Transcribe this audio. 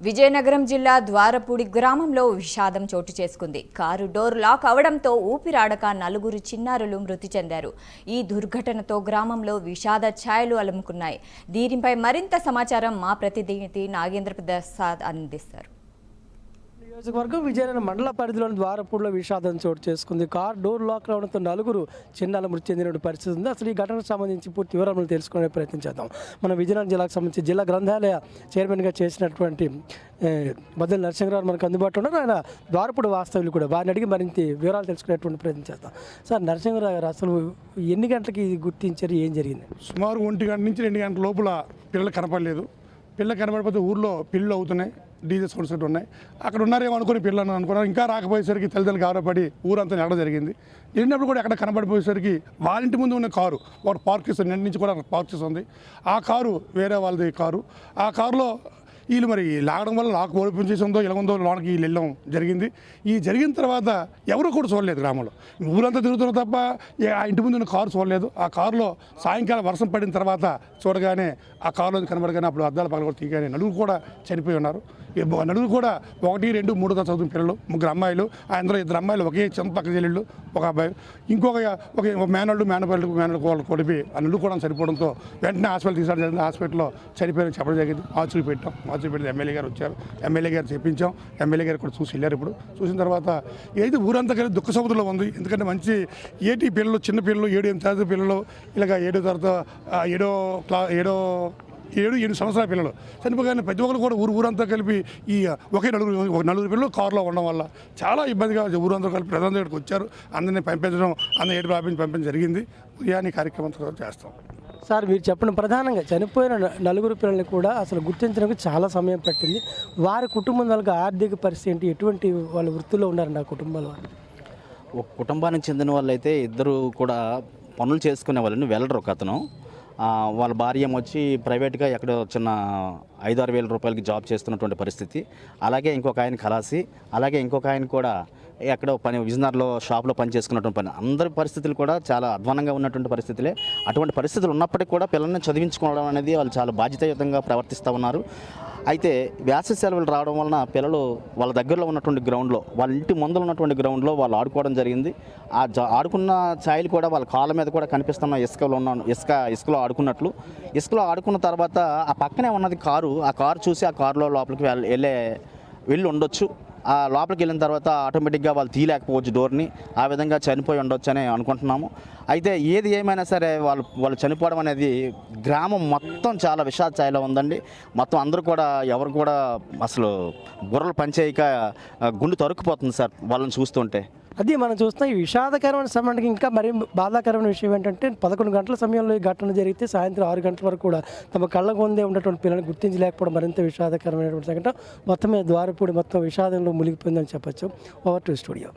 విజయనగరం జిల్లా ద్వారపూడి గ్రామంలో విషాదం చోటు చేసుకుంది. కారు డోర్ లాక్ అవడంతో ఊపిరాడక నలుగురు చిన్నారులు మృతి చెందారు. ఈ దుర్ఘటనతో గ్రామంలో విషాద ఛాయలు అలుముకున్నాయి. దీనిపై మరింత సమాచారం మా ప్రతినిధి నాగేంద్ర ప్రసాద్ అందిస్తారు. నియోజకవర్గం విజయనగరం మండల పరిధిలోని ద్వారపూడిలో విషాదం చోటు చేసుకుంది. కార్ డోర్ లాక్ రావడంతో నలుగురు చిన్నారులు మృతి చెందిన పరిస్థితి ఉంది. అసలు ఈ ఘటనకు సంబంధించి పూర్తి వివరాలను తెలుసుకునే ప్రయత్నం చేద్దాం. మన విజయనగరం జిల్లాకు సంబంధించి జిల్లా గ్రంథాలయ చైర్మన్గా చేసినటువంటి బద్దెల నరసింహరావు మనకు అందుబాటులో ఉన్నారు. ఆయన ద్వారపూడి వాస్తవ్యులు కూడా, వారిని అడిగి మరింత వివరాలు తెలుసుకునేటువంటి ప్రయత్నం చేద్దాం. సార్, నరసింహరావు గారు అసలు ఎన్ని గంటలకి గుర్తించారు, ఏం జరిగింది? సుమారు 1 గంట నుంచి 2 గంటల లోపల పిల్లలు కనపడలేదు. పిల్లలు కనపడిపోతే ఊళ్ళో పిల్లలు అవుతున్నాయి, డీజే సౌండ్స్ ఉన్నాయి. అక్కడ ఉన్నారేమో అనుకుని పిల్లలు అనుకున్నారు. ఇంకా రాకపోయేసరికి తల్లిదండ్రులు గారపడి ఊరంతా నడవడం జరిగింది. వెళ్ళినప్పుడు కూడా ఎక్కడ కనపడిపోయేసరికి వాళ్ళ ఇంటి ముందు ఉన్న కారు వాడు పార్క్ చేస్తుంది, నిన్న నుంచి కూడా పార్క్ చేస్తుంది. ఆ కారు వేరే వాళ్ళది కారు. ఆ కారులో వీళ్ళు మరి లాగడం వల్ల లాక్ ఓపెన్ చేసి ఉందో ఇలా ఉందో లోనకి వీళ్ళు వెళ్ళడం జరిగింది. ఈ జరిగిన తర్వాత ఎవరు కూడా చూడలేదు గ్రామంలో. ఊరంతా తిరుగుతున్నారు తప్ప ఆ ఇంటి ముందు ఉన్న కారు చూడలేదు. ఆ కారులో సాయంకాలం వర్షం పడిన తర్వాత చూడగానే ఆ కారులో కనబడగానే అప్పుడు అద్దాలు పగలగొట్టి తీయగానే నలుగురు కూడా చనిపోయి ఉన్నారు. నలుగురు కూడా 1, 2, 3 చదువుతున్న పిల్లలు, 3 అమ్మాయిలు. అందులో 2 అమ్మాయిలు ఒకే చిన్న పక్క చెల్లెళ్ళు, ఒక అబ్బాయి. ఒక మేనళ్ళు వాళ్ళ కొడిపి ఆ నలుగురు కూడా చనిపోవడంతో వెంటనే హాస్పిటల్ తీసుకురావడం జరిగింది. హాస్పిటల్లో చనిపోయిన చెప్పడం జరిగింది. ఆచులు పెట్టాం. పెడితే ఎమ్మెల్యే గారు వచ్చారు. ఎమ్మెల్యే గారు చెప్పించాం. ఎమ్మెల్యే గారు కూడా చూసి వెళ్ళారు. ఇప్పుడు చూసిన తర్వాత ఏదైతే ఊరంతా కలిసి దుఃఖ సముద్రంలో ఉంది. ఎందుకంటే మంచి పిల్లలు, చిన్న పిల్లలు, 7-8 తరగతి పిల్లలు, ఇలాగ 7 సంవత్సరాల పిల్లలు చనిపోగానే ప్రతి ఒక్కరు కూడా ఊరంతా కలిపి ఈ నలుగురు పిల్లలు కారులో ఉండడం వల్ల చాలా ఇబ్బందిగా ఊరంతా కలిపి ప్రధాన దగ్గరికి వచ్చారు. అందరినీ పంపించడం, ఏడు పంపించడం జరిగింది. ఉదయాన్ని కార్యక్రమం చేస్తాం. సార్, మీరు చెప్పిన ప్రధానంగా చనిపోయిన నలుగురు పిల్లల్ని కూడా అసలు గుర్తించడానికి చాలా సమయం పట్టింది. వారి కుటుంబం వాళ్ళకి ఆర్థిక పరిస్థితి ఏంటి, ఎటువంటి వాళ్ళ వృత్తిలో ఉన్నారండి ఆ కుటుంబాల వాళ్ళు? ఒక కుటుంబానికి చెందిన వాళ్ళు అయితే ఇద్దరు కూడా పనులు చేసుకునే వాళ్ళని వెళ్ళరు. ఒక అతను, వాళ్ళ భార్య వచ్చి ప్రైవేట్గా ఎక్కడో చిన్న 5-6 వేల రూపాయలకి జాబ్ చేస్తున్నటువంటి పరిస్థితి. అలాగే ఇంకొక ఆయన ఖలాసి, అలాగే ఇంకొక ఆయన కూడా ఎక్కడో విజయనగరంలో షాప్లో పని చేసుకున్నటువంటి పని. అందరి పరిస్థితులు కూడా చాలా అధ్వానంగా ఉన్నటువంటి పరిస్థితులే. అటువంటి పరిస్థితులు ఉన్నప్పటికీ కూడా పిల్లల్ని చదివించుకోవడం అనేది వాళ్ళు చాలా బాధ్యతాయుతంగా ప్రవర్తిస్తూ ఉన్నారు. అయితే వేసవి సెలవులు రావడం వలన పిల్లలు వాళ్ళ దగ్గరలో ఉన్నటువంటి గ్రౌండ్లో, వాళ్ళ ఇంటి ముందర ఉన్నటువంటి గ్రౌండ్లో వాళ్ళు ఆడుకోవడం జరిగింది. ఆడుకున్న ఛాయలు కూడా వాళ్ళ కాళ్ళ మీద కూడా కనిపిస్తున్న ఇసుకలో ఆడుకున్నట్లు. ఇసుకలో ఆడుకున్న తర్వాత ఆ పక్కనే ఉన్నది కారు. ఆ కారు చూసి ఆ కారులో లోపలికి వెళ్ళి ఉండొచ్చు. ఆ లోపలికి వెళ్ళిన తర్వాత ఆటోమేటిక్గా వాళ్ళు తీయలేకపోవచ్చు డోర్ని. ఆ విధంగా చనిపోయి ఉండొచ్చు అని అనుకుంటున్నాము. అయితే ఏది ఏమైనా సరే వాళ్ళు చనిపోవడం అనేది గ్రామం మొత్తం చాలా విషాద ఛాయలో ఉందండి. మొత్తం అందరూ కూడా ఎవరు కూడా అసలు బుర్రలు పనిచేయక గుండె తరుక్కుపోతుంది సార్ వాళ్ళని చూస్తుంటే. అది మనం చూస్తాం. ఈ విషాదకరమైన సమయానికి ఇంకా మరీ బాధాకరమైన విషయం ఏంటంటే 11 గంటల సమయంలో ఈ ఘటన జరిగితే సాయంత్రం 6 గంటల వరకు కూడా తమ కళ్ళ ముందే ఉన్నటువంటి పిల్లల్ని గుర్తించలేకపోవడం మరింత విషాదకరమైనటువంటి సంఘటన. మొత్తమే ద్వారపూడి మొత్తం విషాదంలో మునిగిపోయిందని చెప్పొచ్చు. Over to studio.